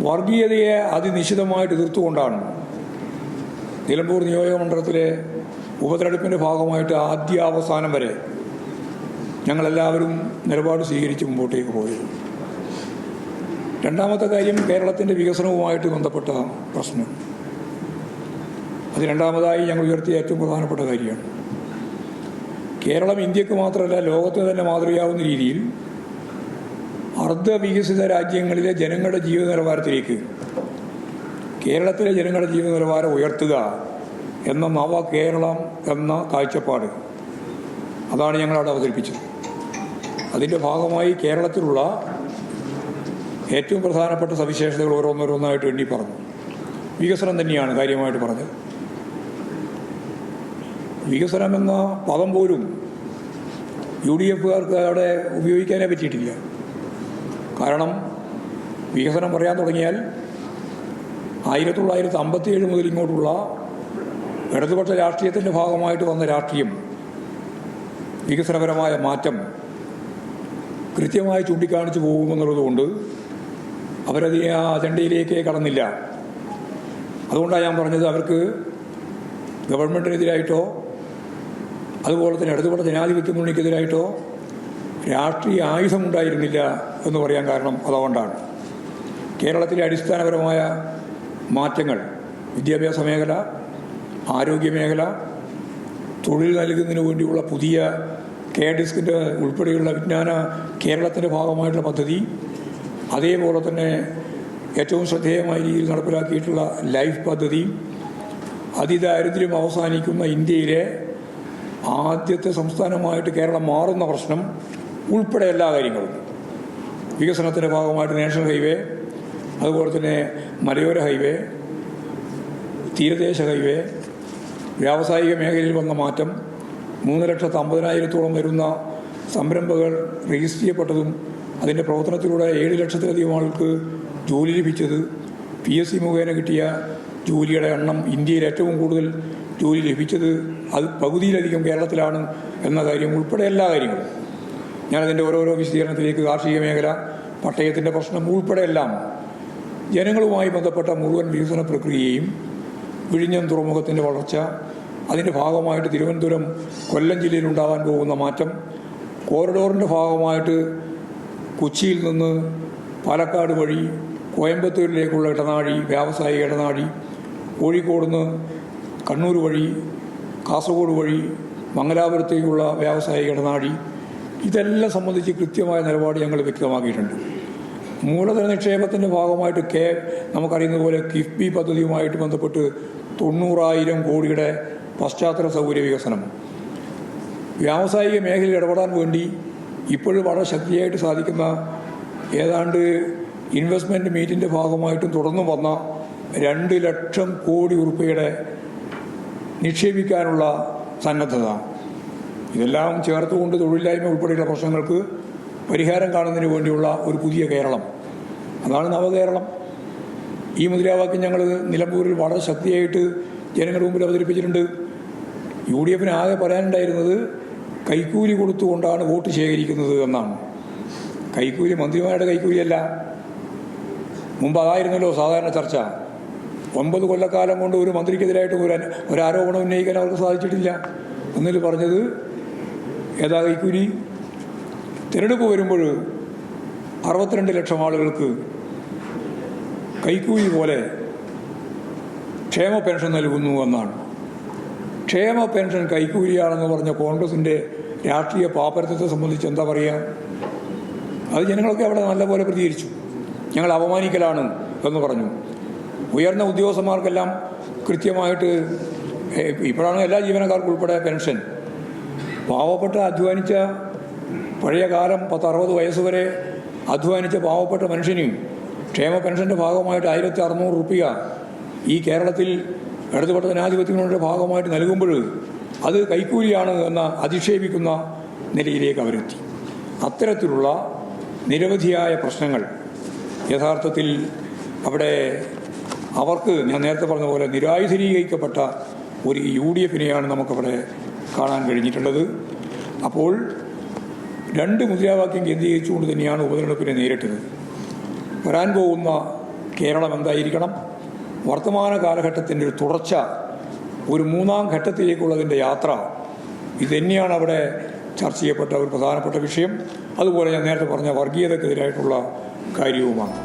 വർഗീയതയെ അതിനിശ്ചിതമായിട്ട് എതിർത്തുകൊണ്ടാണ് നിലമ്പൂർ നിയോജകമണ്ഡലത്തിലെ ഉപതെരഞ്ഞെടുപ്പിൻ്റെ ഭാഗമായിട്ട് ആദ്യാവസാനം വരെ ഞങ്ങളെല്ലാവരും നിലപാട് സ്വീകരിച്ച് മുമ്പോട്ടേക്ക് പോയത്. രണ്ടാമത്തെ കാര്യം കേരളത്തിൻ്റെ വികസനവുമായിട്ട് ബന്ധപ്പെട്ട പ്രശ്നം. അത് രണ്ടാമതായി ഞങ്ങൾ ഉയർത്തിയ ഏറ്റവും പ്രധാനപ്പെട്ട കാര്യമാണ്. കേരളം ഇന്ത്യക്ക് മാത്രമല്ല ലോകത്തിന് തന്നെ മാതൃകയാവുന്ന രീതിയിൽ അർദ്ധവികസിത രാജ്യങ്ങളിലെ ജനങ്ങളുടെ ജീവിത നിലവാരത്തിലേക്ക് കേരളത്തിലെ ജനങ്ങളുടെ ജീവിത നിലവാരം ഉയർത്തുക എന്ന നവ കേരളം എന്ന കാഴ്ചപ്പാട് അതാണ് ഞങ്ങളവിടെ അവതരിപ്പിച്ചത്. അതിൻ്റെ ഭാഗമായി കേരളത്തിലുള്ള ഏറ്റവും പ്രധാനപ്പെട്ട സവിശേഷതകൾ ഓരോന്നോരോന്നായിട്ട് എണ്ണി പറഞ്ഞു. വികസനം തന്നെയാണ് കാര്യമായിട്ട് പറഞ്ഞത്. വികസനം എന്ന പദം പോലും UDFകാർക്ക് അവിടെ ഉപയോഗിക്കാനേ പറ്റിയിട്ടില്ല. കാരണം വികസനം പറയാൻ തുടങ്ങിയാൽ 1957 മുതൽ ഇങ്ങോട്ടുള്ള ഇടതുപക്ഷ രാഷ്ട്രീയത്തിൻ്റെ ഭാഗമായിട്ട് വന്ന രാഷ്ട്രീയം വികസനപരമായ മാറ്റം കൃത്യമായി ചൂണ്ടിക്കാണിച്ചു പോകുമെന്നുള്ളതുകൊണ്ട് അവരതിനെ ആ അജണ്ടയിലേക്ക് കടന്നില്ല. അതുകൊണ്ടാണ് ഞാൻ പറഞ്ഞത് അവർക്ക് ഗവൺമെൻറ്റിനെതിരായിട്ടോ അതുപോലെ തന്നെ ഇടതുപക്ഷ ജനാധിപത്യ മുന്നണിക്കെതിരായിട്ടോ രാഷ്ട്രീയ ആയുധമുണ്ടായിരുന്നില്ല എന്ന് പറയാൻ കാരണം അതുകൊണ്ടാണ്. കേരളത്തിലെ അടിസ്ഥാനപരമായ മാറ്റങ്ങൾ വിദ്യാഭ്യാസ മേഖല, ആരോഗ്യ മേഖല, തൊഴിൽ നൽകുന്നതിന് വേണ്ടിയുള്ള പുതിയ KDISCിൻ്റെ ഉൾപ്പെടെയുള്ള വിജ്ഞാന കേരളത്തിൻ്റെ ഭാഗമായിട്ടുള്ള പദ്ധതി, അതേപോലെ തന്നെ ഏറ്റവും ശ്രദ്ധേയമായ രീതിയിൽ നടപ്പിലാക്കിയിട്ടുള്ള ലൈഫ് പദ്ധതി, അതിദാരിദ്ര്യം അവസാനിക്കുന്ന ഇന്ത്യയിലെ ആദ്യത്തെ സംസ്ഥാനമായിട്ട് കേരളം മാറുന്ന പ്രശ്നം ഉൾപ്പെടെ എല്ലാ കാര്യങ്ങളും വികസനത്തിൻ്റെ ഭാഗമായിട്ട് നാഷണൽ ഹൈവേ, അതുപോലെ തന്നെ മലയോര ഹൈവേ, തീരദേശ ഹൈവേ, വ്യാവസായിക മേഖലയിൽ വന്ന മാറ്റം, 3,50,000-ഓളം വരുന്ന സംരംഭങ്ങൾ രജിസ്റ്റർ ചെയ്യപ്പെട്ടതും അതിൻ്റെ പ്രവർത്തനത്തിലൂടെ 7 ലക്ഷത്തിലധികം ആൾക്ക് ജോലി ലഭിച്ചത്, PSC മുഖേന കിട്ടിയ ജോലിയുടെ എണ്ണം ഇന്ത്യയിൽ ഏറ്റവും കൂടുതൽ ജോലി ലഭിച്ചത് അത് പകുതിയിലധികം കേരളത്തിലാണ് എന്ന കാര്യം ഉൾപ്പെടെ എല്ലാ കാര്യങ്ങളും ഞാനതിൻ്റെ ഓരോരോ വിശദീകരണത്തിലേക്ക് കാർഷിക മേഖല, പട്ടയത്തിൻ്റെ പ്രശ്നം ഉൾപ്പെടെ എല്ലാം ജനങ്ങളുമായി ബന്ധപ്പെട്ട മുഴുവൻ വികസന പ്രക്രിയയും, വിഴിഞ്ഞം തുറമുഖത്തിൻ്റെ വളർച്ച, അതിൻ്റെ ഭാഗമായിട്ട് തിരുവനന്തപുരം കൊല്ലം ജില്ലയിൽ ഉണ്ടാകാൻ പോകുന്ന മാറ്റം, കോറിഡോറിൻ്റെ ഭാഗമായിട്ട് കൊച്ചിയിൽ നിന്ന് പാലക്കാട് വഴി കോയമ്പത്തൂരിലേക്കുള്ള ഇടനാഴി, വ്യാവസായിക ഇടനാഴി, കോഴിക്കോട് നിന്ന് കണ്ണൂർ വഴി കാസർഗോഡ് വഴി മംഗലാപുരത്തേക്കുള്ള വ്യാവസായിക ഇടനാഴി, ഇതെല്ലാം സംബന്ധിച്ച് കൃത്യമായ നിലപാട് ഞങ്ങൾ വ്യക്തമാക്കിയിട്ടുണ്ട്. മൂലധന നിക്ഷേപത്തിൻ്റെ ഭാഗമായിട്ട് നമുക്കറിയുന്ന പോലെ കിഫ്ബി പദ്ധതിയുമായിട്ട് ബന്ധപ്പെട്ട് 90,000 കോടിയുടെ പശ്ചാത്തല സൗകര്യ വികസനം, വ്യാവസായിക മേഖലയിൽ ഇടപെടാൻ വേണ്ടി ഇപ്പോഴും വളരെ ശക്തിയായിട്ട് സാധിക്കുന്ന ഏതാണ്ട് ഇൻവെസ്റ്റ്മെൻറ്റ് മീറ്റിൻ്റെ ഭാഗമായിട്ടും തുടർന്നു വന്ന 2 ലക്ഷം കോടി ഉറുപ്പികയുടെ നിക്ഷേപിക്കാനുള്ള സന്നദ്ധത, ഇതെല്ലാം ചേർത്തുകൊണ്ട് തൊഴിലില്ലായ്മ ഉൾപ്പെടെയുള്ള പ്രശ്നങ്ങൾക്ക് പരിഹാരം കാണുന്നതിന് വേണ്ടിയുള്ള ഒരു പുതിയ കേരളം, അതാണ് നവകേരളം. ഈ മുദ്രാവാക്യം ഞങ്ങൾ നിലമ്പൂരിൽ വളരെ ശക്തിയായിട്ട് ജനങ്ങളുടെ മുമ്പിൽ അവതരിപ്പിച്ചിട്ടുണ്ട്. UDFന് ആകെ പറയാനുണ്ടായിരുന്നത് കൈക്കൂലി കൊടുത്തുകൊണ്ടാണ് വോട്ട് ശേഖരിക്കുന്നത് എന്നാണ്. കൈക്കൂലി മന്ത്രിമാരുടെ കൈക്കൂലിയല്ല. മുമ്പ് അതായിരുന്നല്ലോ സാധാരണ ചർച്ച. 9 കൊല്ലക്കാലം കൊണ്ട് ഒരു മന്ത്രിക്കെതിരായിട്ട് ഒരു ആരോപണം ഉന്നയിക്കാൻ അവർക്ക് സാധിച്ചിട്ടില്ല. എന്നിൽ പറഞ്ഞത് ഏതാ കൈക്കൂലി? തിരഞ്ഞെടുപ്പ് വരുമ്പോൾ 62 ലക്ഷം ആളുകൾക്ക് കൈക്കൂലി പോലെ ക്ഷേമ പെൻഷൻ നൽകുന്നു എന്നാണ്. ക്ഷേമ പെൻഷൻ കൈക്കൂലിയാണെന്ന് പറഞ്ഞ കോൺഗ്രസിൻ്റെ രാഷ്ട്രീയ പാപ്പരത്വത്തെ സംബന്ധിച്ച് എന്താ പറയുക? അത് ജനങ്ങളൊക്കെ അവിടെ നല്ലപോലെ പ്രതികരിച്ചു. ഞങ്ങൾ അപമാനിക്കലാണ് എന്ന് പറഞ്ഞു. ഉയർന്ന ഉദ്യോഗസ്ഥന്മാർക്കെല്ലാം കൃത്യമായിട്ട് ഇപ്പോഴാണ് എല്ലാ ജീവനക്കാർക്കും ഉൾപ്പെടെ പെൻഷൻ. പാവപ്പെട്ട അധ്വാനിച്ച പഴയ കാലം 10-60 വയസ്സ് വരെ അധ്വാനിച്ച പാവപ്പെട്ട മനുഷ്യനും ക്ഷേമ പെൻഷൻ്റെ ഭാഗമായിട്ട് 1,600 രൂപ ഈ കേരളത്തിൽ ഇടതുപക്ഷ ജനാധിപത്യങ്ങളുടെ ഭാഗമായിട്ട് നൽകുമ്പോൾ അത് കൈക്കൂലിയാണ് എന്ന അധിക്ഷേപിക്കുന്ന നിലയിലേക്ക് അവരെത്തി. അത്തരത്തിലുള്ള നിരവധിയായ പ്രശ്നങ്ങൾ യഥാർത്ഥത്തിൽ അവിടെ അവർക്ക് ഞാൻ നേരത്തെ പറഞ്ഞ പോലെ നിരായുധീകരിക്കപ്പെട്ട ഒരു UDFനെയാണ് നമുക്കവിടെ കാണാൻ കഴിഞ്ഞിട്ടുള്ളത്. അപ്പോൾ 2 മുദ്രാവാക്യം കേന്ദ്രീകരിച്ചുകൊണ്ട് തന്നെയാണ് ഉപതെരഞ്ഞെടുപ്പിനെ നേരിട്ടത്. വരാൻ പോകുന്ന കേരളം എന്തായിരിക്കണം, വർത്തമാന കാലഘട്ടത്തിൻ്റെ ഒരു തുടർച്ച, ഒരു മൂന്നാം ഘട്ടത്തിലേക്കുള്ളതിൻ്റെ യാത്ര, ഇതുതന്നെയാണ് അവിടെ ചർച്ച ചെയ്യപ്പെട്ട ഒരു പ്രധാനപ്പെട്ട വിഷയം. അതുപോലെ ഞാൻ നേരത്തെ പറഞ്ഞ വർഗീയതക്കെതിരായിട്ടുള്ള കാര്യവുമാണ്.